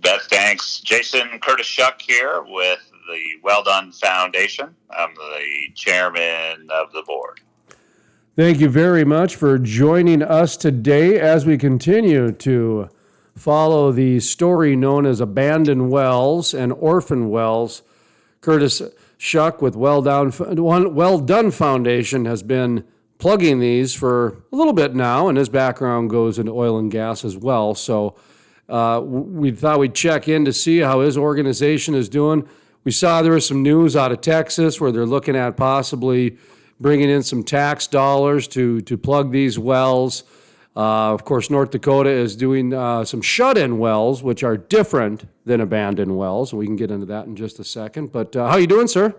Beth, thanks. Jason Curtis Shuck here with the Well Done Foundation. I'm the chairman of the board. Thank you very much for joining us today as we continue to follow the story known as abandoned wells and orphan wells. Curtis Shuck with Well Done Foundation has been plugging these for a little bit now, and his background goes into oil and gas as well. So we thought we'd check in to see how his organization is doing. We saw there was some news out of Texas where they're looking at possibly bringing in some tax dollars to plug these wells. Of course, North Dakota is doing some shut-in wells, which are different than abandoned wells. We can get into that in just a second. But how you doing, sir?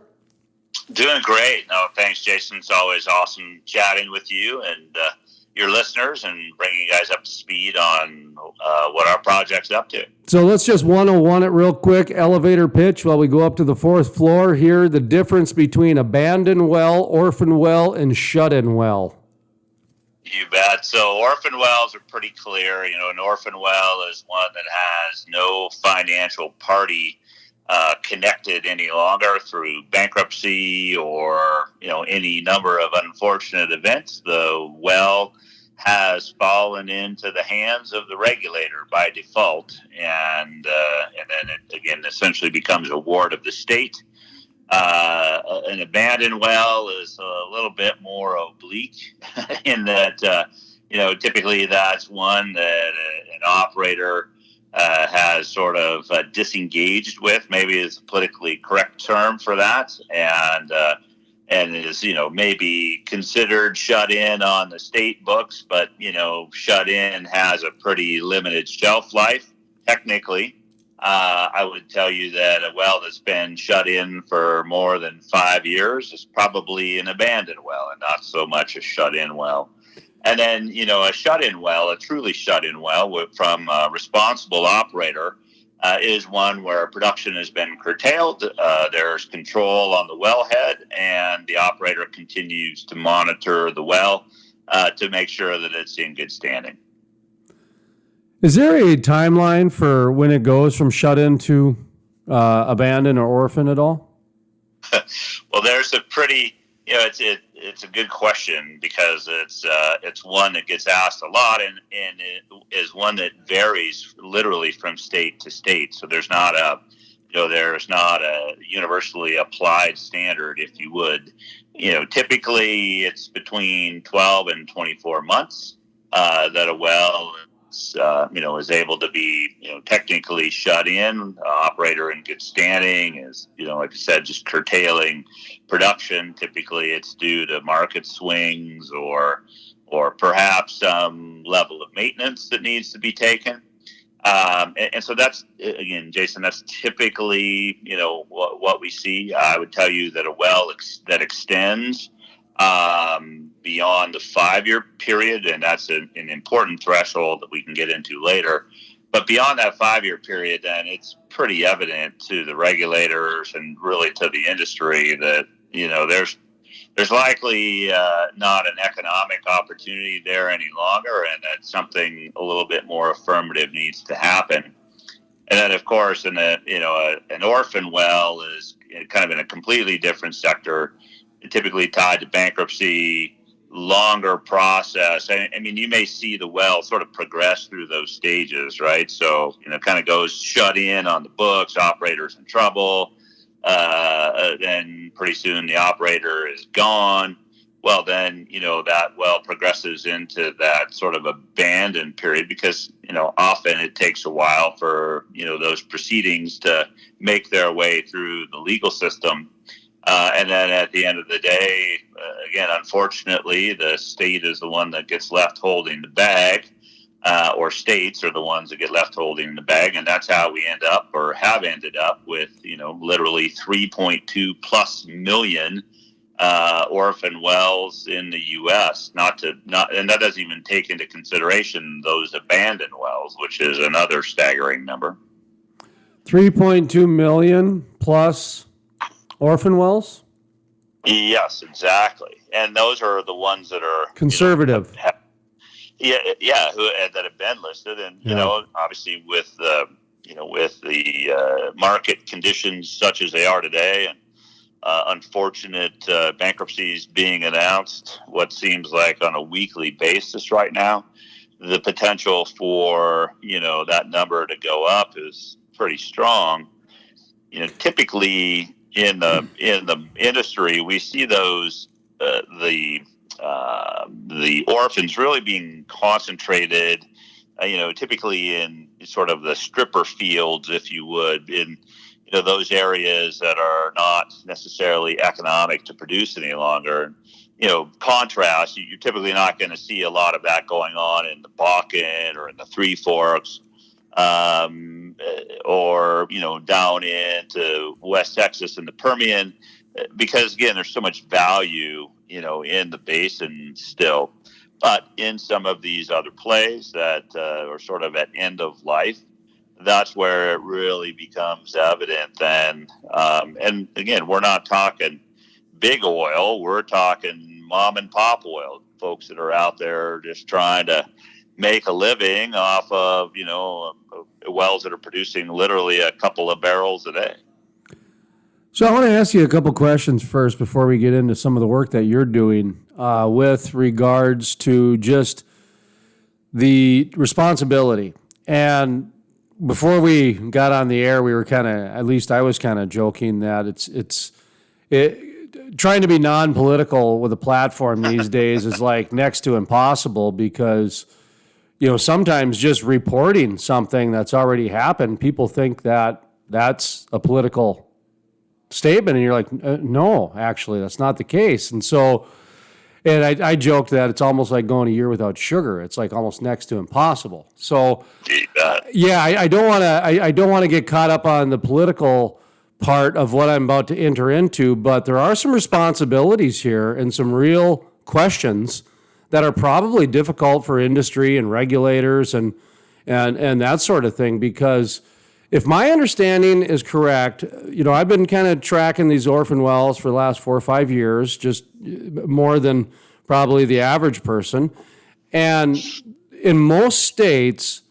Doing great. No, thanks, Jason. It's always awesome chatting with you and your listeners and bringing you guys up to speed on what our project's up to. So let's just 101 it real quick, elevator pitch while we go up to the fourth floor here. The difference between abandoned well, orphan well, and shut-in well. You bet. So orphan wells are pretty clear. An orphan well is one that has no financial party connected any longer through bankruptcy or, any number of unfortunate events. The well has fallen into the hands of the regulator by default, and then it again essentially becomes a ward of the state. An abandoned well is a little bit more oblique in that, typically that's one that an operator has sort of disengaged with, maybe is a politically correct term for that, and is, maybe considered shut in on the state books, but, shut in has a pretty limited shelf life, technically. I would tell you that a well that's been shut in for more than 5 years is probably an abandoned well and not so much a shut-in well. And then, a shut-in well, a truly shut-in well from a responsible operator is one where production has been curtailed. There's control on the wellhead, and the operator continues to monitor the well to make sure that it's in good standing. Is there a timeline for when it goes from shut-in to abandoned or orphan at all? Well, there's a pretty, it's a good question because it's one that gets asked a lot and it is one that varies literally from state to state. So there's not a universally applied standard, if you would. Typically it's between 12 and 24 months that a well is able to be, technically shut in. Operator in good standing is, like I said, just curtailing production. Typically, it's due to market swings or perhaps some level of maintenance that needs to be taken. And so that's, again, Jason, that's typically, what we see. I would tell you that a well that extends beyond the 5-year period, and that's an important threshold that we can get into later. But beyond that 5-year period, then it's pretty evident to the regulators and really to the industry that, there's likely not an economic opportunity there any longer, and that something a little bit more affirmative needs to happen. And then, of course, an orphan well is kind of in a completely different sector, typically tied to bankruptcy, longer process. I mean, you may see the well sort of progress through those stages, right? So, kind of goes shut in on the books, operator's in trouble. Then pretty soon the operator is gone. Well, then, that well progresses into that sort of abandoned period because, often it takes a while for, those proceedings to make their way through the legal system. And then at the end of the day, again, unfortunately, the state is the one that gets left holding the bag, or states are the ones that get left holding the bag. And that's how we end up or have ended up with, literally 3.2 plus million orphan wells in the U.S. And that doesn't even take into consideration those abandoned wells, which is another staggering number. 3.2 million plus orphan wells? Yes, exactly. And those are the ones that are conservative. That have been listed. And, obviously with the with the market conditions such as they are today, and unfortunate bankruptcies being announced, what seems like on a weekly basis right now, the potential for that number to go up is pretty strong. Typically in the industry, we see those the orphans really being concentrated, typically in sort of the stripper fields, if you would, in those areas that are not necessarily economic to produce any longer. Contrast, you're typically not going to see a lot of that going on in the Bakken or in the Three Forks, or down into West Texas and the Permian, because again, there's so much value in the basin still. But in some of these other plays that are sort of at end of life, that's where it really becomes evident then. And again, we're not talking big oil, we're talking mom and pop oil, folks that are out there just trying to make a living off of wells that are producing literally a couple of barrels a day. So I want to ask you a couple questions first before we get into some of the work that you're doing with regards to just the responsibility. And before we got on the air, we were at least I was kind of joking that it's trying to be non-political with a platform these days is like next to impossible, because sometimes just reporting something that's already happened, people think that that's a political statement, and you're like, no, actually, that's not the case. And so, and I joked that it's almost like going a year without sugar. It's like almost next to impossible. So, yeah, I don't want to. I don't want to get caught up on the political part of what I'm about to enter into, but there are some responsibilities here and some real questions that are probably difficult for industry and regulators and that sort of thing, because if my understanding is correct, I've been kind of tracking these orphan wells for the last 4 or 5 years, just more than probably the average person. And in most states,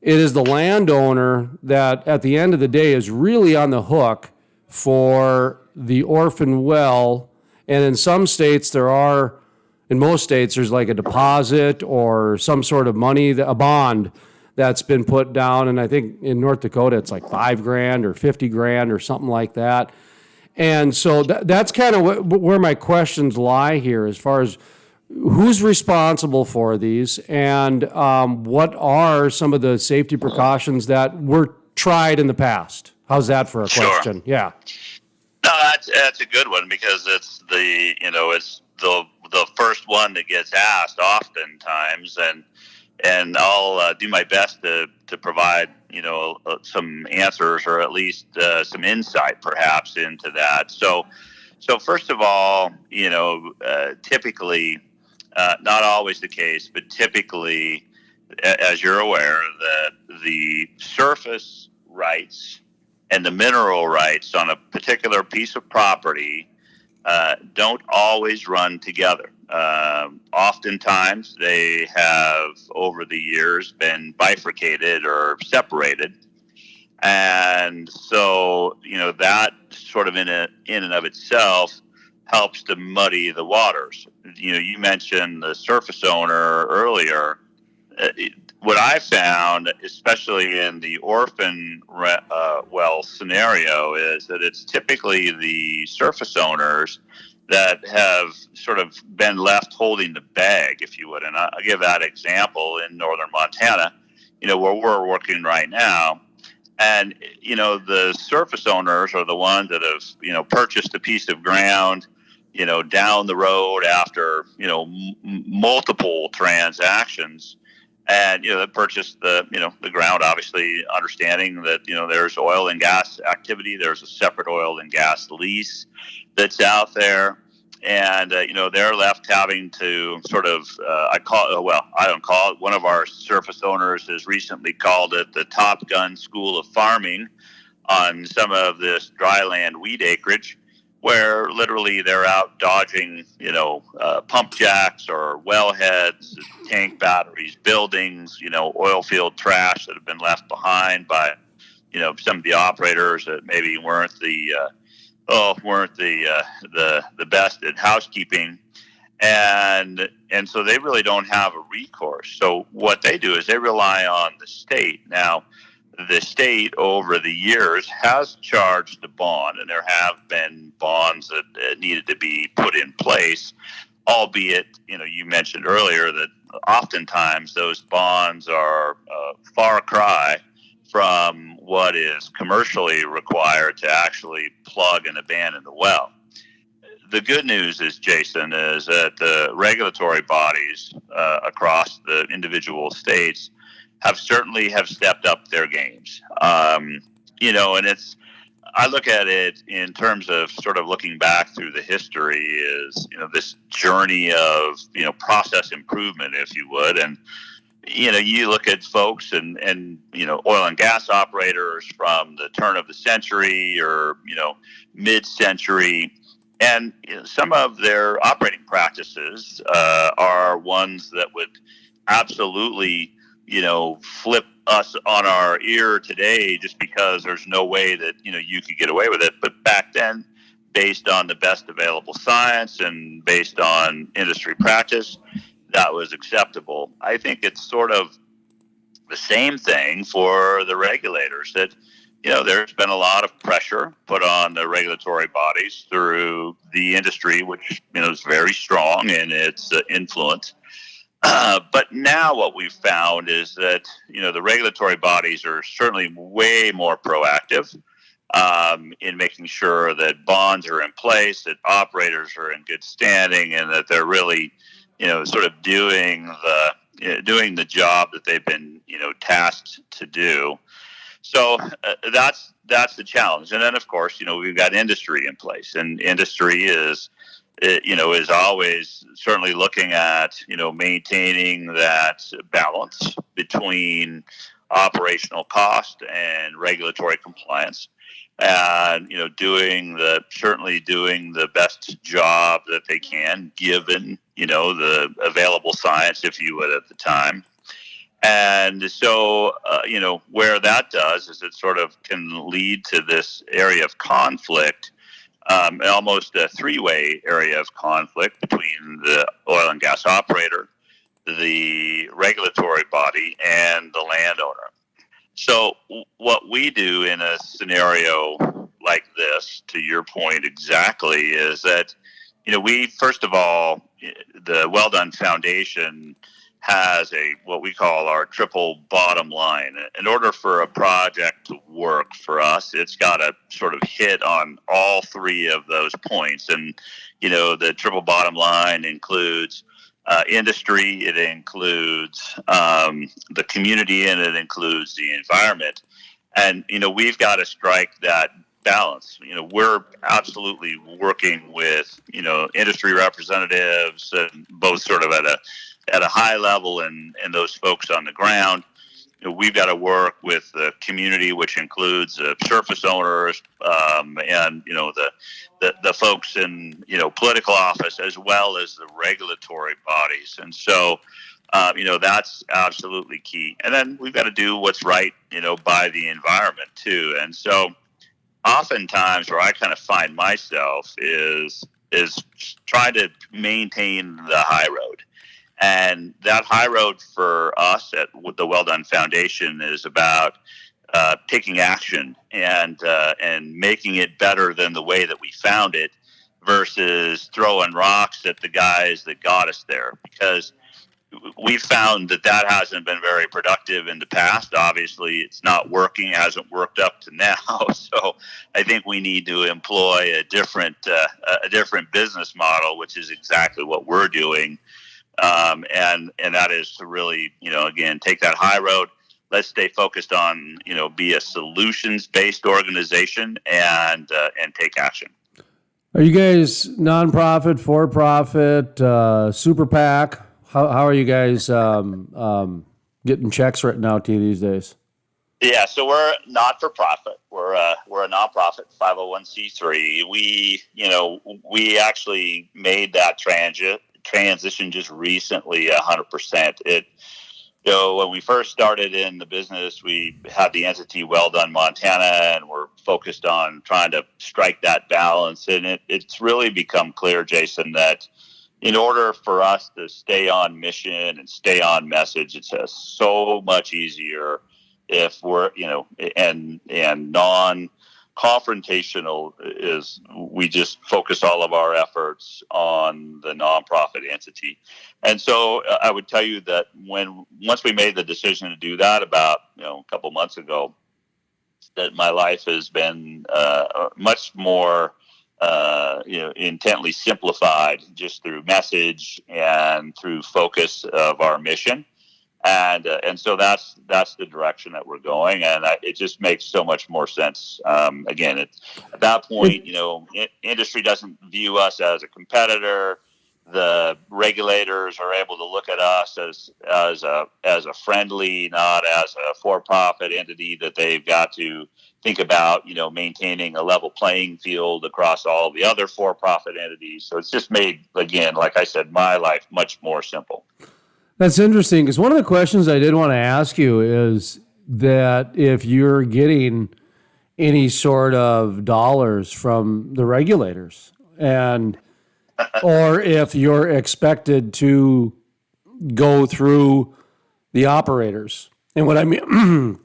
it is the landowner that at the end of the day is really on the hook for the orphan well. And in some states, in most states, there's like a deposit or some sort of money, a bond that's been put down. And I think in North Dakota, it's like $5,000 or $50,000 or something like that. And so that's kind of where my questions lie here, as far as who's responsible for these and what are some of the safety precautions that were tried in the past. How's that for a question? Sure. Yeah. No, that's a good one, because it's it's the first one that gets asked oftentimes, and I'll do my best to provide some answers, or at least some insight perhaps into that. So first of all, typically, not always the case, but typically, as you're aware, that the surface rights and the mineral rights on a particular piece of property don't always run together. Oftentimes they have over the years been bifurcated or separated. And so, that sort of in and of itself helps to muddy the waters. You mentioned the surface owner earlier. What I found, especially in the orphan well scenario, is that it's typically the surface owners that have sort of been left holding the bag, if you would. And I'll give that example in northern Montana, where we're working right now. And, the surface owners are the ones that have, purchased a piece of ground, down the road after, multiple transactions. And, they purchased the ground, obviously understanding that, there's oil and gas activity. There's a separate oil and gas lease that's out there. And, they're left having to sort of, I don't call it. One of our surface owners has recently called it the Top Gun School of Farming on some of this dryland wheat acreage, where literally they're out dodging, pump jacks or wellheads, tank batteries, buildings, oil field trash that have been left behind by some of the operators that maybe weren't the best at housekeeping, and so they really don't have a recourse. So what they do is they rely on the state. Now, the state over the years has charged a bond, and there have been bonds that needed to be put in place, albeit, you mentioned earlier that oftentimes those bonds are a far cry from what is commercially required to actually plug and abandon the well. The good news is, Jason, is that the regulatory bodies across the individual states have stepped up their games. And I look at it in terms of sort of looking back through the history is, this journey of, process improvement, if you would. And, you look at folks and oil and gas operators from the turn of the century or, mid-century, and some of their operating practices are ones that would absolutely, flip us on our ear today just because there's no way that, you could get away with it. But back then, based on the best available science and based on industry practice, that was acceptable. I think it's sort of the same thing for the regulators that, there's been a lot of pressure put on the regulatory bodies through the industry, which, is very strong in its influence. But now what we've found is that, the regulatory bodies are certainly way more proactive in making sure that bonds are in place, that operators are in good standing, and that they're really, sort of doing the job that they've been, tasked to do. So that's the challenge. And then, of course, we've got industry in place, and industry is always certainly looking at, maintaining that balance between operational cost and regulatory compliance, and, doing the best job that they can given, the available science, if you would, at the time. And so, where that does is it sort of can lead to this area of conflict, almost a three-way area of conflict between the oil and gas operator, the regulatory body, and the landowner. So what we do in a scenario like this, to your point exactly, is that, we, first of all, the Well Done Foundation has what we call our triple bottom line. In order for a project to work for us, it's got to sort of hit on all three of those points. And, the triple bottom line includes industry, it includes the community, and it includes the environment. And, we've got to strike that balance. We're absolutely working with, industry representatives, and both sort of at a high level and those folks on the ground. We've got to work with the community, which includes surface owners, and the folks in political office, as well as the regulatory bodies. And so that's absolutely key. And then we've got to do what's right by the environment too. And so oftentimes where I kind of find myself is trying to maintain the high road. And that high road for us with the Well Done Foundation is about taking action and making it better than the way that we found it, versus throwing rocks at the guys that got us there. Because we found that hasn't been very productive in the past. Obviously, it's not working, hasn't worked up to now. So I think we need to employ a different business model, which is exactly what we're doing. And that is to really, again, take that high road. Let's stay focused on, be a solutions-based organization and take action. Are you guys nonprofit, for-profit, super PAC? How are you guys getting checks written out to you these days? Yeah, so we're not for profit. We're a nonprofit 501c3. We actually made that transition just recently 100%. when we first started in the business, we had the entity Well Done Montana, and we're focused on trying to strike that balance. And it's really become clear, Jason, that in order for us to stay on mission and stay on message, it's just so much easier if we're, and non-confrontational is we just focus all of our efforts on the nonprofit entity. And so I would tell you that once we made the decision to do that about, a couple months ago, that my life has been much more intently simplified just through message and through focus of our mission. And so that's the direction that we're going, and it just makes so much more sense. Again, at that point, industry doesn't view us as a competitor. The regulators are able to look at us as a friendly, not as a for-profit entity that they've got to think about, maintaining a level playing field across all the other for-profit entities. So it's just made, again, like I said, my life much more simple. That's interesting, because one of the questions I did want to ask you is that if you're getting any sort of dollars from the regulators, and or if you're expected to go through the operators. And what I mean,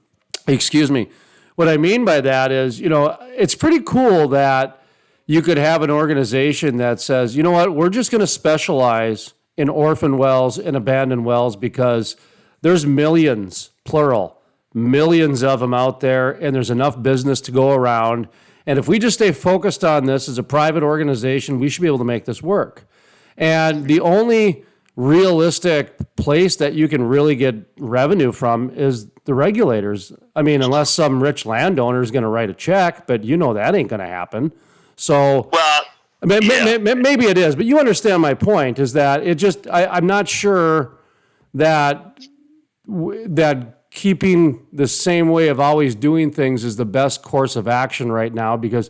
excuse me, what I mean by that is, it's pretty cool that you could have an organization that says, you know what, we're just going to specialize in orphan wells and abandoned wells because there's millions, plural, millions of them out there, and there's enough business to go around. And if we just stay focused on this as a private organization, we should be able to make this work. And the only realistic place that you can really get revenue from is the regulators. I mean, unless some rich landowner is going to write a check, but that ain't going to happen. So, well, maybe it is, but you understand my point, is that I'm not sure that keeping the same way of always doing things is the best course of action right now, because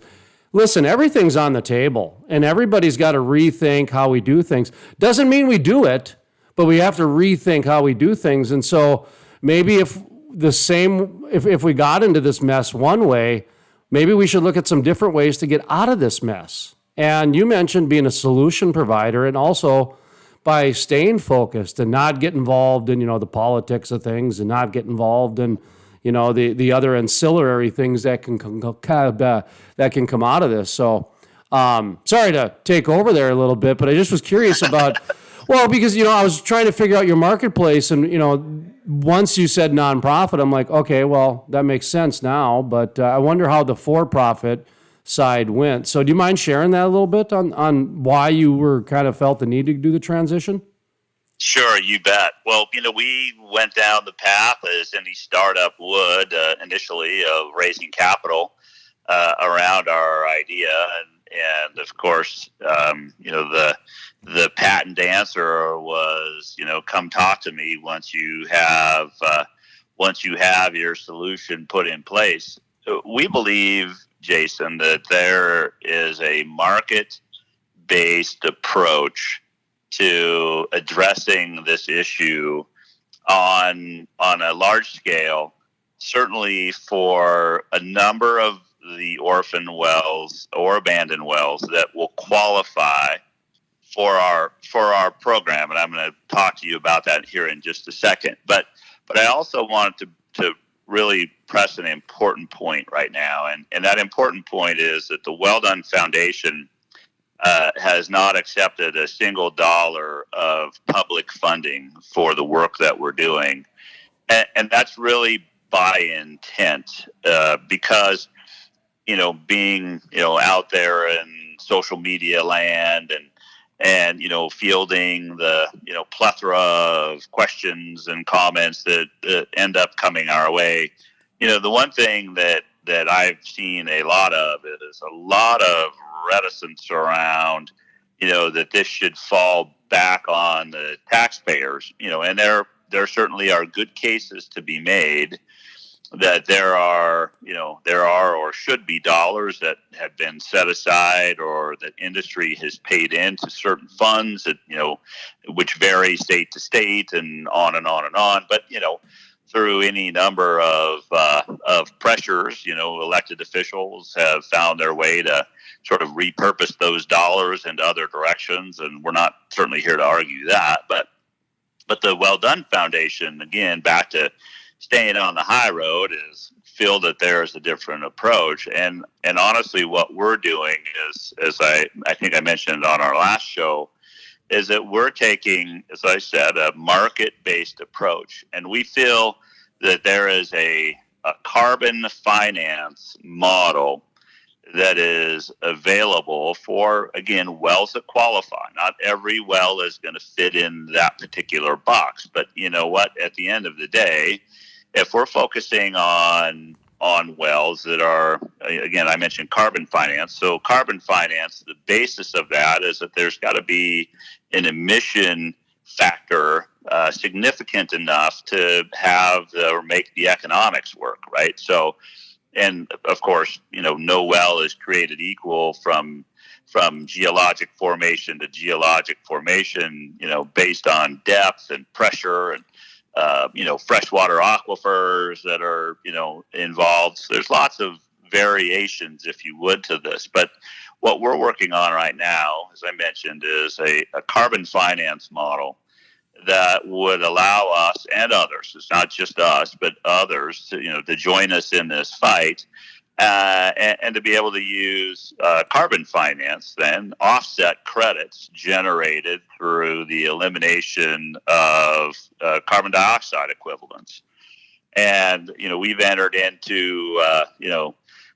listen, everything's on the table and everybody's got to rethink how we do things. Doesn't mean we do it, but we have to rethink how we do things. And so maybe if we got into this mess one way, maybe we should look at some different ways to get out of this mess. And you mentioned being a solution provider, and also by staying focused and not get involved in, the politics of things, and not get involved in, the other ancillary things that can come out of this. So, sorry to take over there a little bit, but I just was curious about, well, because, I was trying to figure out your marketplace, and, once you said nonprofit, I'm like, okay, well, that makes sense now, but I wonder how the for-profit side went. So do you mind sharing that a little bit on why you were kind of felt the need to do the transition? Sure, you bet. Well, we went down the path, as any startup would, initially, of raising capital around our idea, and of course, the patent answer was, come talk to me once you have your solution put in place. We believe, Jason, that there is a market-based approach to addressing this issue on a large scale, certainly for a number of the orphan wells or abandoned wells that will qualify for our program. And I'm going to talk to you about that here in just a second. But I also wanted to really press an important point right now. And that important point is that the Well Done Foundation has not accepted a single dollar of public funding for the work that we're doing. And that's really by intent, because, being, out there in social media land and fielding the, plethora of questions and comments that end up coming our way. The one thing that I've seen a lot of is a lot of reticence around, that this should fall back on the taxpayers, and there certainly are good cases to be made. that there are or should be dollars that have been set aside or that industry has paid into certain funds that, which vary state to state and on and on and on. But, through any number of pressures, elected officials have found their way to sort of repurpose those dollars into other directions. And we're not certainly here to argue that, but the Well Done Foundation, again, back to staying on the high road, is feel that there is a different approach. And honestly, what we're doing is, as I think I mentioned on our last show, is that we're taking, as I said, a market-based approach. And we feel that there is a carbon finance model that is available for, again, wells that qualify. Not every well is going to fit in that particular box. But you know what? At the end of the day, if we're focusing on wells that are, again, I mentioned carbon finance. So carbon finance, the basis of that is that there's got to be an emission factor significant enough to have or make the economics work, right? So, and of course, no well is created equal from geologic formation to geologic formation, based on depth and pressure and freshwater aquifers that are, involved. So there's lots of variations, if you would, to this. But what we're working on right now, as I mentioned, is a carbon finance model that would allow us and others, it's not just us, but others, to join us in this fight. And to be able to use carbon finance, then offset credits generated through the elimination of carbon dioxide equivalents. And, we've entered into,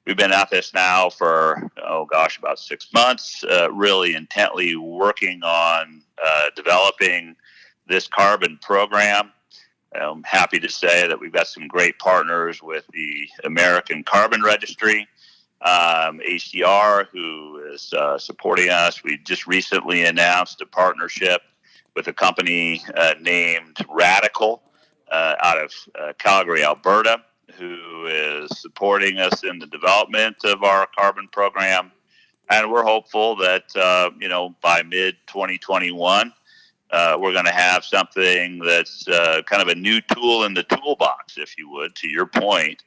we've been at this now for, about 6 months, really intently working on developing this carbon program. I'm happy to say that we've got some great partners with the American Carbon Registry, HDR, who is supporting us. We just recently announced a partnership with a company named Radical out of Calgary, Alberta, who is supporting us in the development of our carbon program. And we're hopeful that, by mid-2021, we're going to have something that's kind of a new tool in the toolbox, if you would, to your point,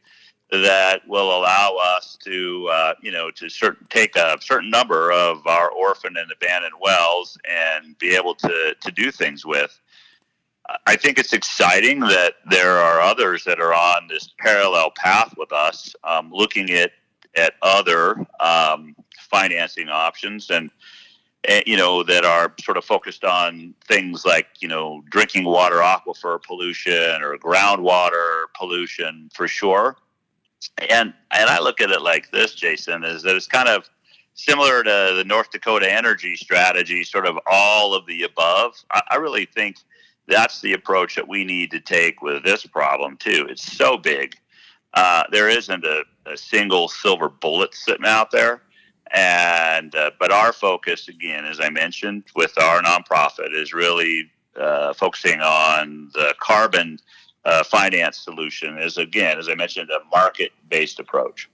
that will allow us to, take a certain number of our orphan and abandoned wells and be able to do things with. I think it's exciting that there are others that are on this parallel path with us, looking at other financing options and that are sort of focused on things like, drinking water aquifer pollution or groundwater pollution for sure. And I look at it like this, Jason, is that it's kind of similar to the North Dakota energy strategy, sort of all of the above. I really think that's the approach that we need to take with this problem too. It's so big. There isn't a single silver bullet sitting out there. And but our focus, again, as I mentioned, with our nonprofit, is really focusing on the carbon finance solution. Is, again, as I mentioned, a market-based approach.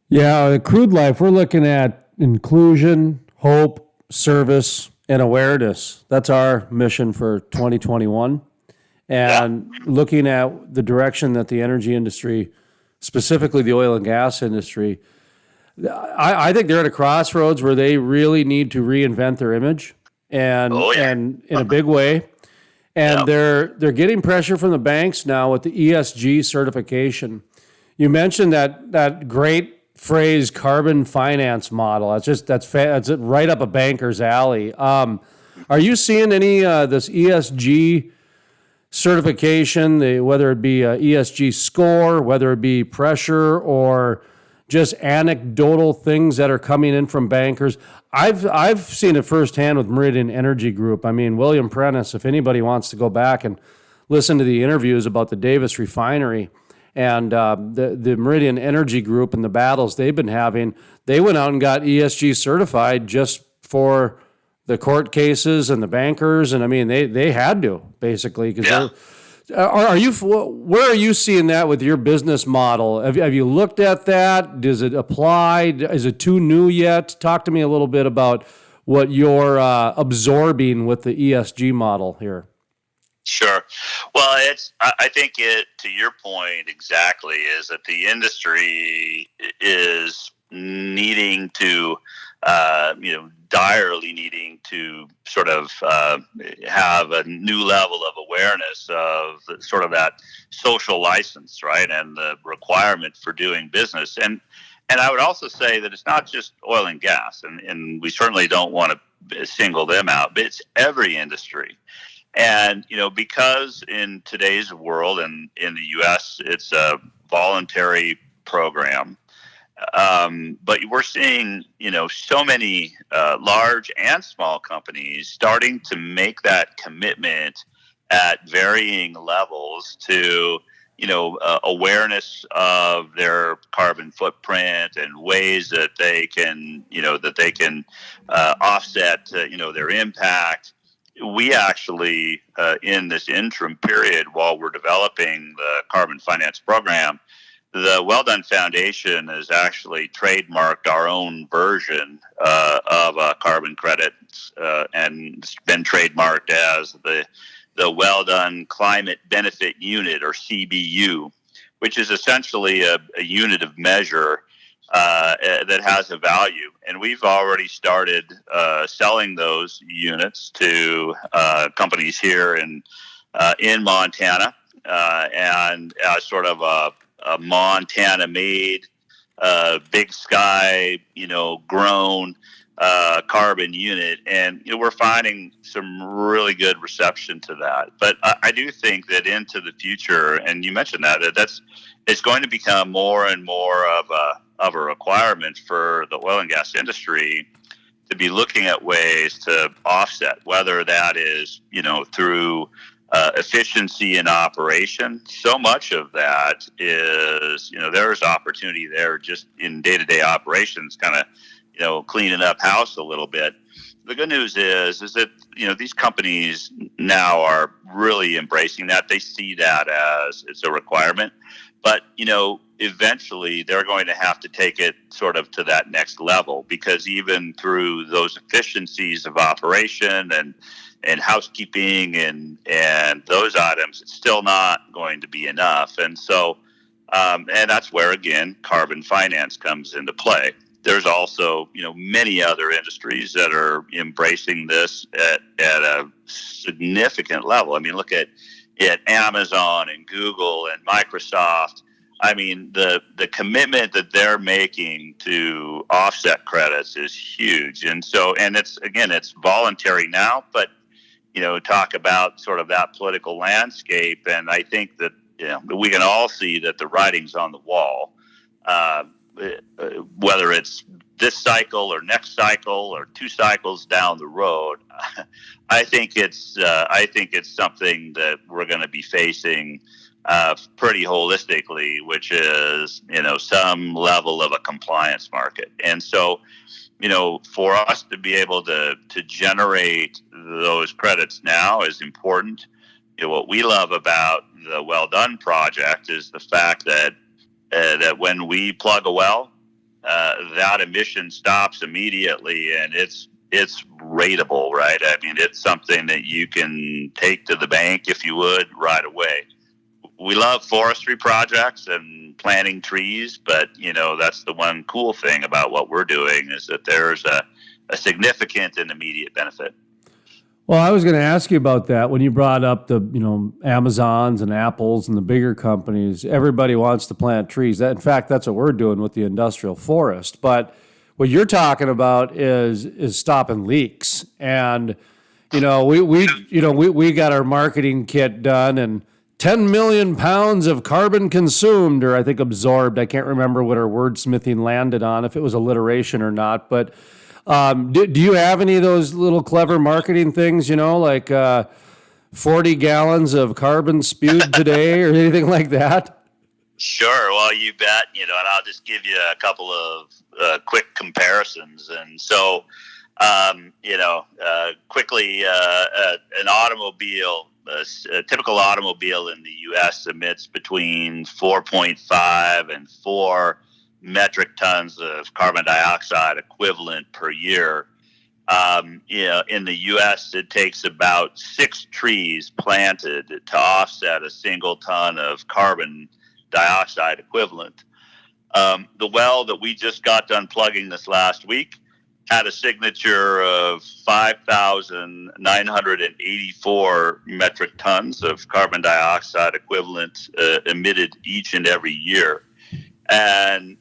Yeah, Crude Life, we're looking at inclusion, hope, service, and awareness. That's our mission for 2021. And looking at the direction that the energy industry, specifically the oil and gas industry, I think they're at a crossroads where they really need to reinvent their image and in a big way. And they're getting pressure from the banks now with the ESG certification. You mentioned that great phrase, carbon finance model. That's right up a banker's alley. Are you seeing any this ESG certification, whether it be a ESG score, whether it be pressure or just anecdotal things that are coming in from bankers? I've seen it firsthand with Meridian Energy Group. I mean, William Prentice, if anybody wants to go back and listen to the interviews about the Davis refinery and the Meridian Energy Group and the battles they've been having, they went out and got ESG certified just for the court cases and the bankers. And I mean, they had to, basically, because Where are you seeing that with your business model? Have you looked at that? Does it apply? Is it too new yet? Talk to me a little bit about what you're absorbing with the ESG model here. Sure. Well, I think it, to your point exactly, is that the industry is needing to, direly needing to sort of have a new level of awareness of sort of that social license, right, and the requirement for doing business. And I would also say that it's not just oil and gas, and we certainly don't want to single them out, but it's every industry. And, because in today's world and in the U.S., it's a voluntary program. But we're seeing, so many large and small companies starting to make that commitment at varying levels to, awareness of their carbon footprint and ways that they can, offset, their impact. We actually, in this interim period, while we're developing the carbon finance program, the Well Done Foundation has actually trademarked our own version of carbon credits, and it's been trademarked as the Well Done Climate Benefit Unit, or CBU, which is essentially a unit of measure that has a value. And we've already started selling those units to companies here in Montana, and as sort of a Montana-made, big sky, grown carbon unit, and we're finding some really good reception to that. But I do think that into the future, and you mentioned that's it's going to become more and more of a requirement for the oil and gas industry to be looking at ways to offset, whether that is through efficiency in operation. So much of that is, there's opportunity there just in day-to-day operations, kind of, cleaning up house a little bit. The good news is that, these companies now are really embracing that. They see that as it's a requirement, but, eventually they're going to have to take it sort of to that next level, because even through those efficiencies of operation and housekeeping and those items, it's still not going to be enough. And so, and that's where, again, carbon finance comes into play. There's also, many other industries that are embracing this at a significant level. I mean, look at Amazon and Google and Microsoft. I mean, the commitment that they're making to offset credits is huge. And so, and it's voluntary now, but talk about sort of that political landscape. And I think that, we can all see that the writing's on the wall, whether it's this cycle or next cycle or two cycles down the road. I think it's something that we're going to be facing pretty holistically, which is, some level of a compliance market. And so, for us to be able to generate those credits now is important. What we love about the Well Done project is the fact that when we plug a well, that emission stops immediately, and it's ratable, right? I mean, it's something that you can take to the bank, if you would, right away. We love forestry projects and planting trees, but that's the one cool thing about what we're doing, is that there's a significant and immediate benefit. Well, I was going to ask you about that when you brought up the, Amazons and Apples and the bigger companies. Everybody wants to plant trees. In fact, that's what we're doing with the industrial forest. But what you're talking about is stopping leaks. And we got our marketing kit done, and 10 million pounds of carbon consumed, or I think absorbed. I can't remember what our wordsmithing landed on, if it was alliteration or not. But do you have any of those little clever marketing things, like 40 gallons of carbon spewed today or anything like that? Sure. Well, you bet. And I'll just give you a couple of quick comparisons. And so, quickly, an automobile a typical automobile in the U.S. emits between 4.5 and 4 metric tons of carbon dioxide equivalent per year. In the U.S., it takes about 6 trees planted to offset a single ton of carbon dioxide equivalent. The well that we just got done plugging this last week had a signature of 5,984 metric tons of carbon dioxide equivalent emitted each and every year. And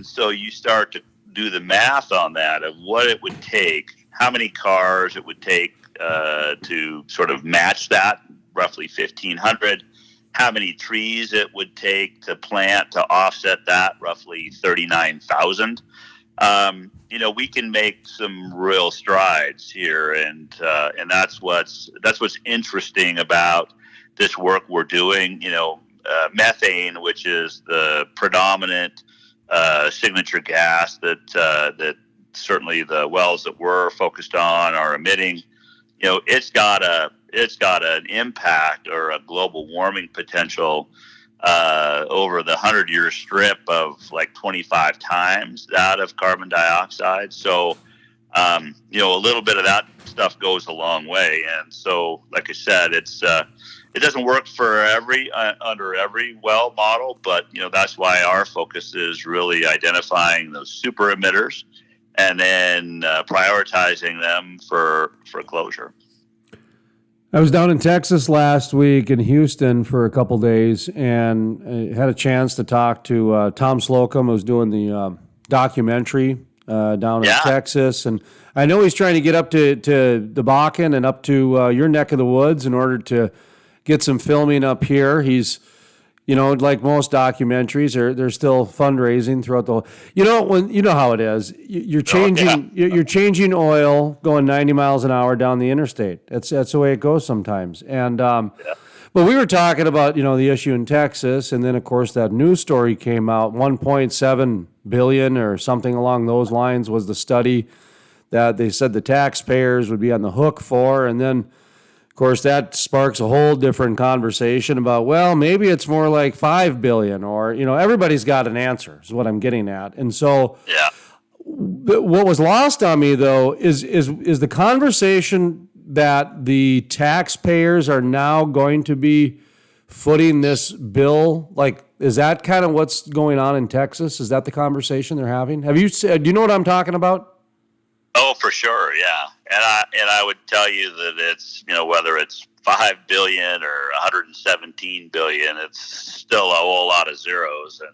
so you start to do the math on that of what it would take, how many cars it would take to sort of match that, roughly 1,500, how many trees it would take to plant to offset that, roughly 39,000. We can make some real strides here, and that's what's interesting about this work we're doing. Methane, which is the predominant signature gas that certainly the wells that we're focused on are emitting. It's got an impact or a global warming potential over the 100-year strip of like 25 times that of carbon dioxide. So, a little bit of that stuff goes a long way. And so, like I said, it doesn't work for under every well model, but that's why our focus is really identifying those super emitters and then prioritizing them for closure. I was down in Texas last week in Houston for a couple days and had a chance to talk to Tom Slocum, who's doing the documentary down in Texas. And I know he's trying to get up to the Bakken and up to your neck of the woods in order to get some filming up here. He's, like most documentaries, they're still fundraising throughout the whole, how it is. You're changing oil going 90 miles an hour down the interstate. That's the way it goes sometimes. And but we were talking about the issue in Texas, and then of course that news story came out. 1.7 billion or something along those lines was the study that they said the taxpayers would be on the hook for, and then, of course, that sparks a whole different conversation about, well, maybe it's more like 5 billion, or, everybody's got an answer is what I'm getting at. And so what was lost on me, though, is the conversation that the taxpayers are now going to be footing this bill. Like, is that kind of what's going on in Texas? Is that the conversation they're having? Do you know what I'm talking about? Oh, for sure, yeah. And I would tell you that it's, whether it's 5 billion or 117 billion, it's still a whole lot of zeros. And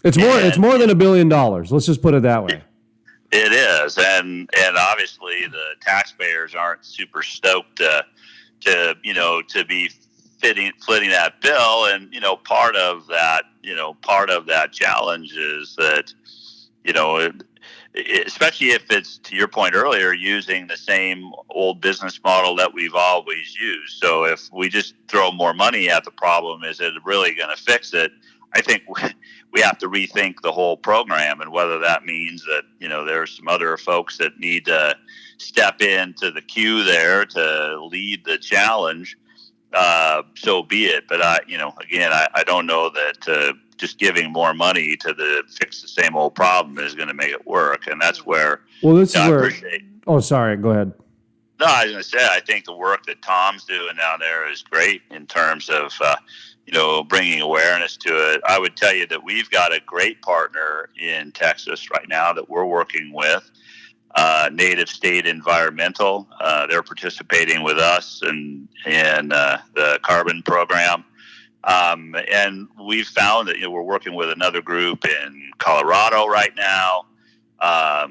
it's more than $1 billion. Let's just put it that way. It is, and obviously the taxpayers aren't super stoked to be footing that bill, and part of that challenge is that especially if it's, to your point earlier, using the same old business model that we've always used. So if we just throw more money at the problem, is it really going to fix it? I think we have to rethink the whole program, and whether that means that there's some other folks that need to step into the queue there to lead the challenge. So be it. But I don't know that just giving more money to fix the same old problem is going to make it work. And that's where. Well, this is where. Oh, sorry. Go ahead. No, I was going to say, I think the work that Tom's doing down there is great in terms of, bringing awareness to it. I would tell you that we've got a great partner in Texas right now that we're working with, Native State Environmental. They're participating with us in the carbon program. And we've found that we're working with another group in Colorado right now.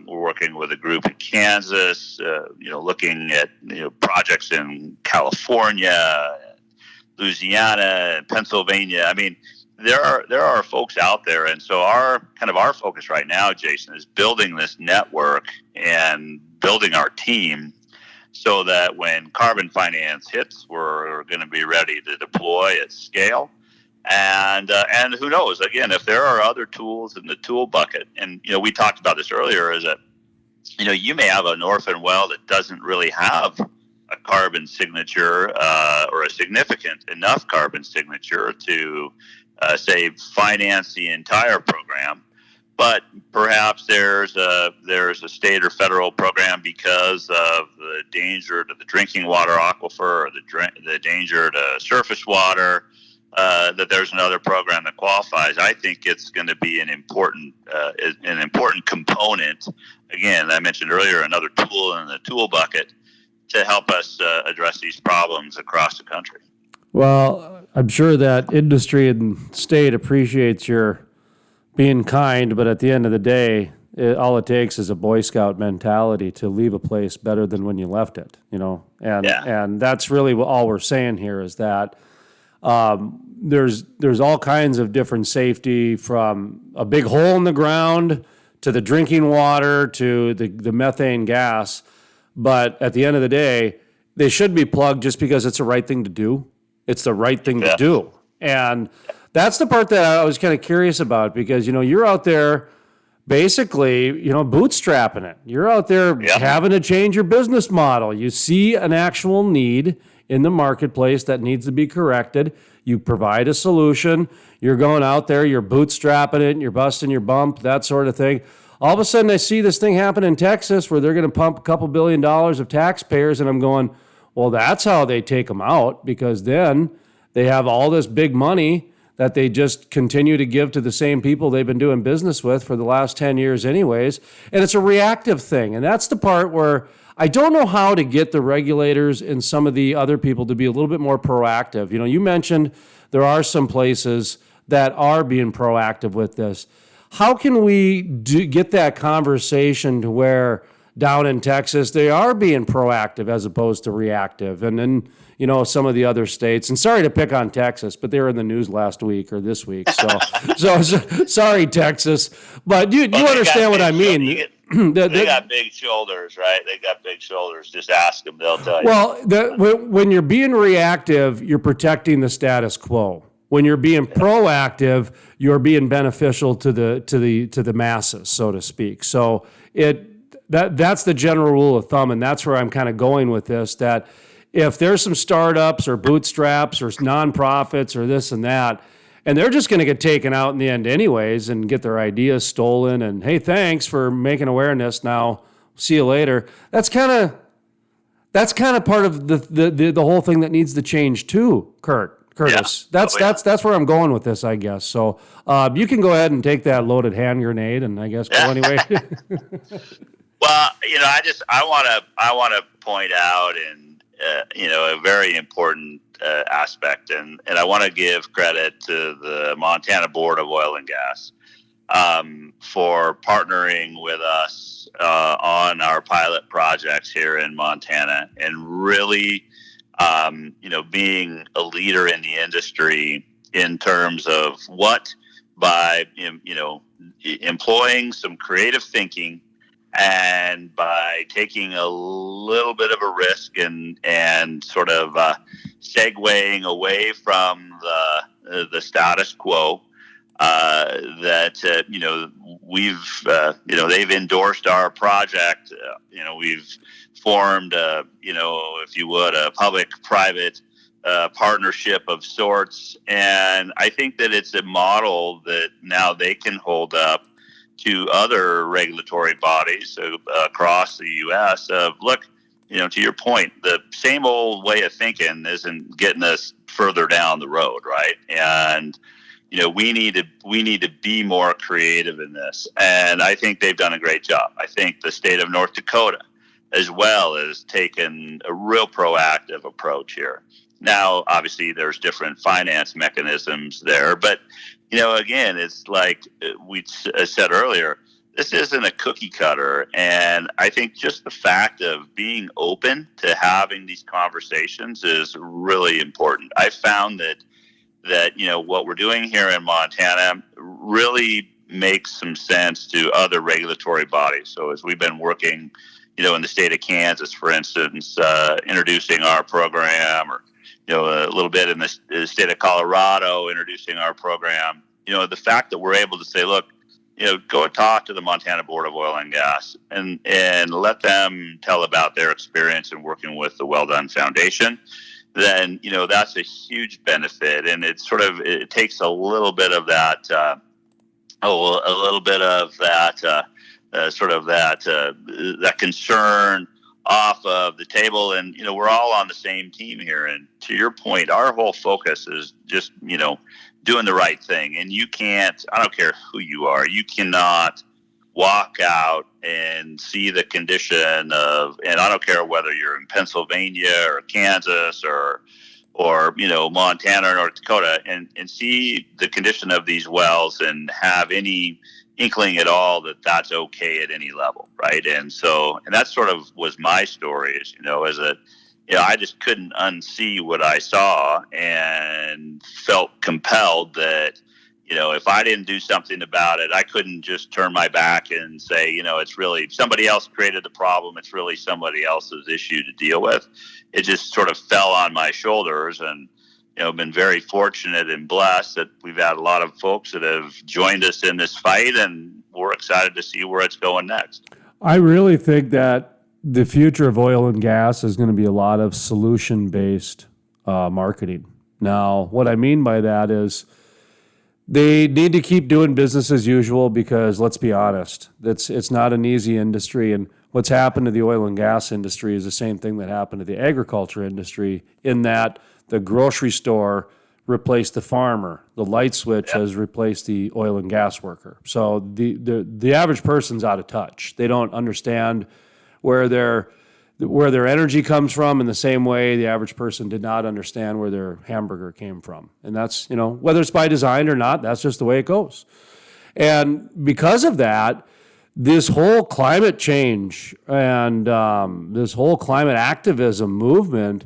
We're working with a group in Kansas, looking at projects in California, Louisiana, and Pennsylvania. I mean, there are folks out there, and so our focus right now, Jason, is building this network and building our team, so that when carbon finance hits, we're going to be ready to deploy at scale. And who knows, again, if there are other tools in the tool bucket, and, we talked about this earlier, is that, you may have an orphan well that doesn't really have a carbon signature or a significant enough carbon signature to say finance the entire program. But perhaps there's a state or federal program because of the danger to the drinking water aquifer or the danger to surface water, that there's another program that qualifies. I think it's going to be an important component. Again, I mentioned earlier, another tool in the tool bucket to help us address these problems across the country. Well, I'm sure that industry and state appreciates your being kind, but at the end of the day, all it takes is a Boy Scout mentality to leave a place better than when you left it, and that's really all we're saying here is that there's all kinds of different safety, from a big hole in the ground to the drinking water to the methane gas, but at the end of the day, they should be plugged just because it's the right thing to do. It's the right thing to do, and that's the part that I was kind of curious about, because, you're out there basically, bootstrapping it. You're out there having to change your business model. You see an actual need in the marketplace that needs to be corrected. You provide a solution. You're going out there, you're bootstrapping it, and you're busting your bump, that sort of thing. All of a sudden, I see this thing happen in Texas where they're going to pump a couple $2 billion of taxpayers, and I'm going, well, that's how they take them out, because then they have all this big money that they just continue to give to the same people they've been doing business with for the last 10 years anyways. And it's a reactive thing. And that's the part where I don't know how to get the regulators and some of the other people to be a little bit more proactive. You mentioned there are some places that are being proactive with this. How can we get that conversation to where down in Texas they are being proactive as opposed to reactive? And then, some of the other states, and sorry to pick on Texas, but they were in the news last week or this week. So sorry, Texas, but you understand what I mean. They got big shoulders, right? They got big shoulders. Just ask them; they'll tell you. Well, when you're being reactive, you're protecting the status quo. When you're being proactive, you're being beneficial to the masses, so to speak. So that's the general rule of thumb, and that's where I'm kind of going with this. That if there's some startups or bootstraps or nonprofits or this and that, and they're just going to get taken out in the end anyways and get their ideas stolen, and hey, thanks for making awareness. Now, see you later. That's kind of part of the whole thing that needs to change too, Curtis. Yeah. That's where I'm going with this, I guess. So you can go ahead and take that loaded hand grenade, and I guess go anyway. Well, I want to point out a very important aspect, and I want to give credit to the Montana Board of Oil and Gas for partnering with us on our pilot projects here in Montana, and really, being a leader in the industry in terms of by employing some creative thinking, and by taking a little bit of a risk and sort of segueing away from the status quo, they've endorsed our project. We've formed if you would, a public-private partnership of sorts, and I think that it's a model that now they can hold up to other regulatory bodies across the U.S. Look, to your point, the same old way of thinking isn't getting us further down the road, right? And we need to be more creative in this, and I think they've done a great job. I think the state of North Dakota, as well, has taken a real proactive approach here. Now, obviously, there's different finance mechanisms there, but again, it's like we said earlier, this isn't a cookie cutter. And I think just the fact of being open to having these conversations is really important. I found that what we're doing here in Montana really makes some sense to other regulatory bodies. So as we've been working, in the state of Kansas, for instance, introducing our program, or a little bit in the state of Colorado, introducing our program. The fact that we're able to say, look, go talk to the Montana Board of Oil and Gas and let them tell about their experience in working with the Well Done Foundation. Then that's a huge benefit, and it takes a little bit of that, that concern off of the table. And we're all on the same team here. And to your point, our whole focus is just doing the right thing. And I don't care who you are, you cannot walk out and see the condition of, and I don't care whether you're in Pennsylvania or Kansas or Montana or North Dakota, and see the condition of these wells and have any inkling at all that that's okay at any level, right? And that sort of was my story, I just couldn't unsee what I saw, and felt compelled that if I didn't do something about it, I couldn't just turn my back and say, it's really somebody else created the problem. It's really somebody else's issue to deal with. It just sort of fell on my shoulders, and been very fortunate and blessed that we've had a lot of folks that have joined us in this fight, and we're excited to see where it's going next. I really think that the future of oil and gas is going to be a lot of solution-based marketing. Now, what I mean by that is they need to keep doing business as usual, because let's be honest, it's not an easy industry. And what's happened to the oil and gas industry is the same thing that happened to the agriculture industry, in that the grocery store replaced the farmer. The light switch has replaced the oil and gas worker. So the average person's out of touch. They don't understand where their energy comes from, in the same way the average person did not understand where their hamburger came from. And that's, whether it's by design or not, that's just the way it goes. And because of that, this whole climate change and this whole climate activism movement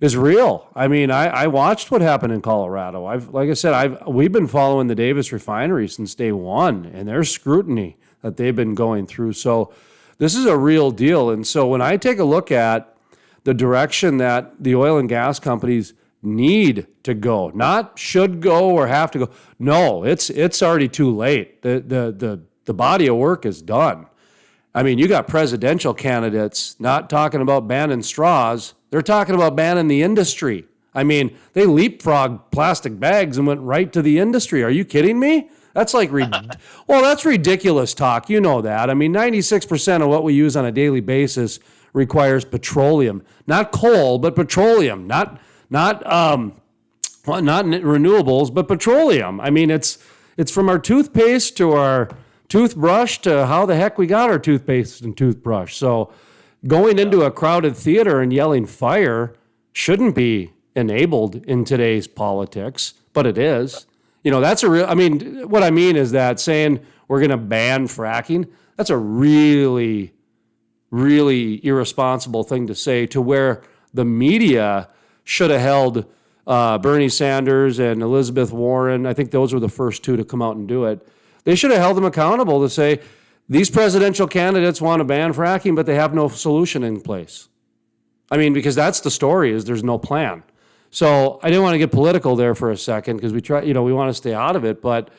is real. I mean, I watched what happened in Colorado. We've been following the Davis refinery since day one, and there's scrutiny that they've been going through. So this is a real deal. And so when I take a look at the direction that the oil and gas companies need to go, not should go or have to go. No, it's already too late. The body of work is done. I mean, you got presidential candidates not talking about banning straws. They're talking about banning the industry. I mean, they leapfrogged plastic bags and went right to the industry. Are you kidding me? That's that's ridiculous talk. You know that. I mean, 96% of what we use on a daily basis requires petroleum, not coal, but petroleum, not renewables, but petroleum. I mean, it's from our toothpaste to our toothbrush to how the heck we got our toothpaste and toothbrush. So going into a crowded theater and yelling fire shouldn't be enabled in today's politics, but it is. That's what I mean is that saying we're going to ban fracking, that's a really, really irresponsible thing to say, to where the media should have held Bernie Sanders and Elizabeth Warren. I think those were the first two to come out and do it. They should have held them accountable to say, these presidential candidates want to ban fracking, but they have no solution in place. I mean, because that's the story, is there's no plan. So I didn't want to get political there for a second, because we want to stay out of it, but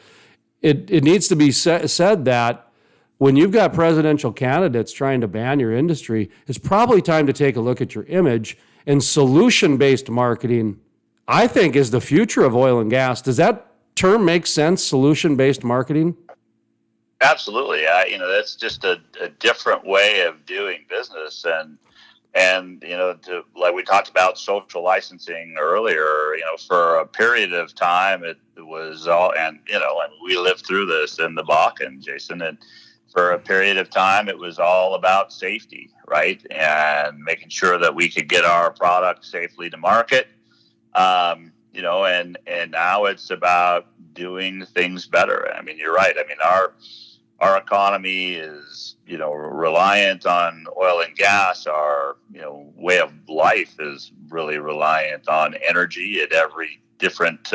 it needs to be said that when you've got presidential candidates trying to ban your industry, it's probably time to take a look at your image. And solution-based marketing, I think, is the future of oil and gas. Does that term make sense, solution-based marketing? Absolutely. That's just a different way of doing business. And like we talked about social licensing earlier, for a period of time, it was all, and we lived through this in the Bakken, Jason, and for a period of time, it was all about safety, right? And making sure that we could get our product safely to market. And now it's about doing things better. I mean, you're right. I mean, our economy is, reliant on oil and gas. Our, way of life is really reliant on energy at every different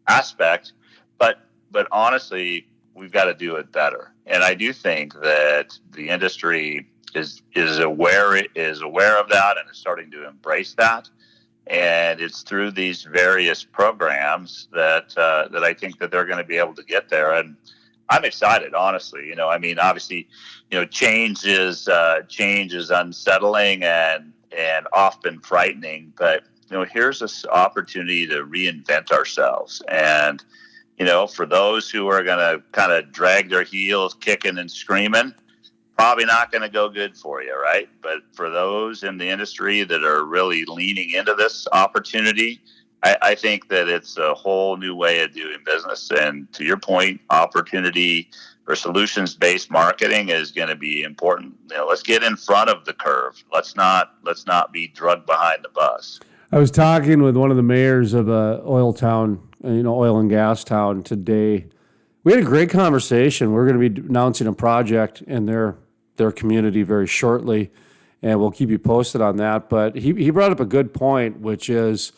aspect. But honestly, we've got to do it better. And I do think that the industry is aware of that and is starting to embrace that. And it's through these various programs that I think that they're going to be able to get there. And I'm excited, honestly. I mean, obviously, change is unsettling and often frightening, but here's this opportunity to reinvent ourselves. And for those who are going to kind of drag their heels, kicking and screaming, probably not going to go good for you, right? But for those in the industry that are really leaning into this opportunity, I think that it's a whole new way of doing business. And to your point, opportunity or solutions-based marketing is going to be important. Let's get in front of the curve. Let's not be drugged behind the bus. I was talking with one of the mayors of a oil town, oil and gas town today. We had a great conversation. We're going to be announcing a project in their community very shortly, and we'll keep you posted on that. But he brought up a good point, which is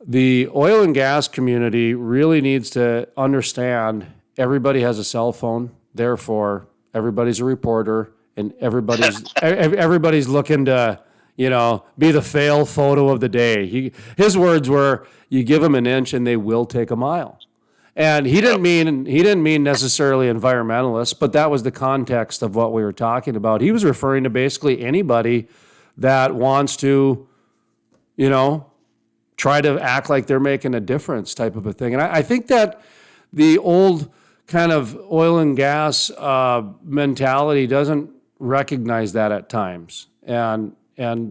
the oil and gas community really needs to understand everybody has a cell phone, therefore everybody's a reporter, and everybody's looking to be the fail photo of the day. His words were, "You give them an inch and they will take a mile." And he didn't mean necessarily environmentalists, but that was the context of what we were talking about. He was referring to basically anybody that wants to, try to act like they're making a difference, type of a thing. And I think that the old kind of oil and gas mentality doesn't recognize that at times. And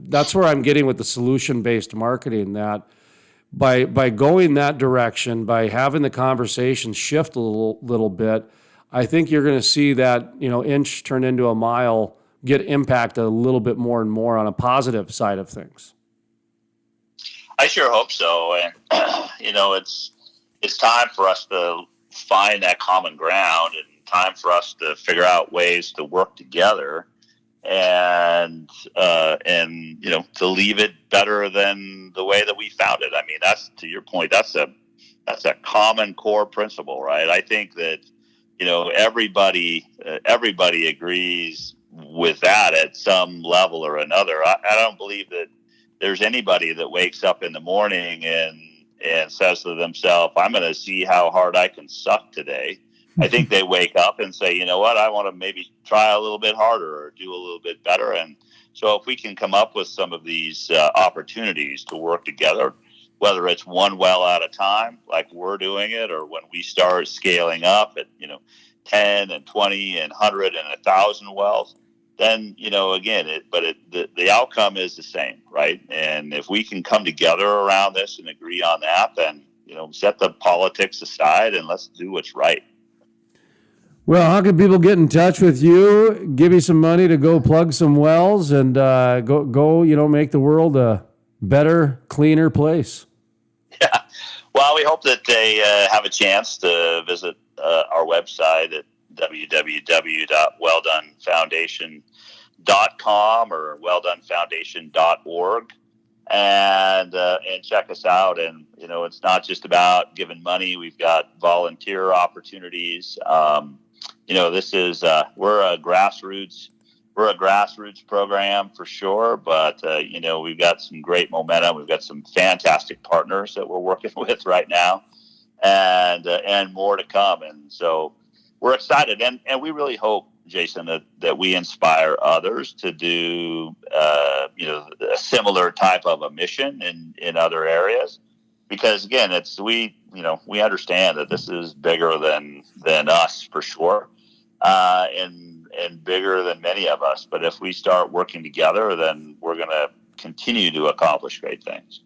that's where I'm getting with the solution-based marketing, that by going that direction, by having the conversation shift a little bit, I think you're going to see that, inch turn into a mile, get impacted a little bit more and more on a positive side of things. I sure hope so. And, it's time for us to find that common ground, and time for us to figure out ways to work together and to leave it better than the way that we found it. I mean, that's, to your point, that's a common core principle, right? I think that everybody agrees with that at some level or another. I don't believe that there's anybody that wakes up in the morning and says to themselves, "I'm going to see how hard I can suck today." I think they wake up and say, "You know what, I want to maybe try a little bit harder or do a little bit better." And so if we can come up with some of these opportunities to work together, whether it's one well at a time, like we're doing it, or when we start scaling up at, 10 and 20 and 100 and 1,000 wells, then, the outcome is the same, right? And if we can come together around this and agree on that, then, set the politics aside and let's do what's right. Well, how can people get in touch with you, give you some money to go plug some wells, and go make the world a better, cleaner place? Yeah. Well, we hope that they have a chance to visit our website at www.welldonefoundation.com or welldonefoundation.org and check us out. And, it's not just about giving money. We've got volunteer opportunities. This is we're a grassroots program for sure, but we've got some great momentum. We've got some fantastic partners that we're working with right now, and more to come. And so we're excited, and we really hope, Jason, that we inspire others to do a similar type of a mission in other areas, because again, we understand that this is bigger than us for sure. And bigger than many of us. But if we start working together, then we're going to continue to accomplish great things.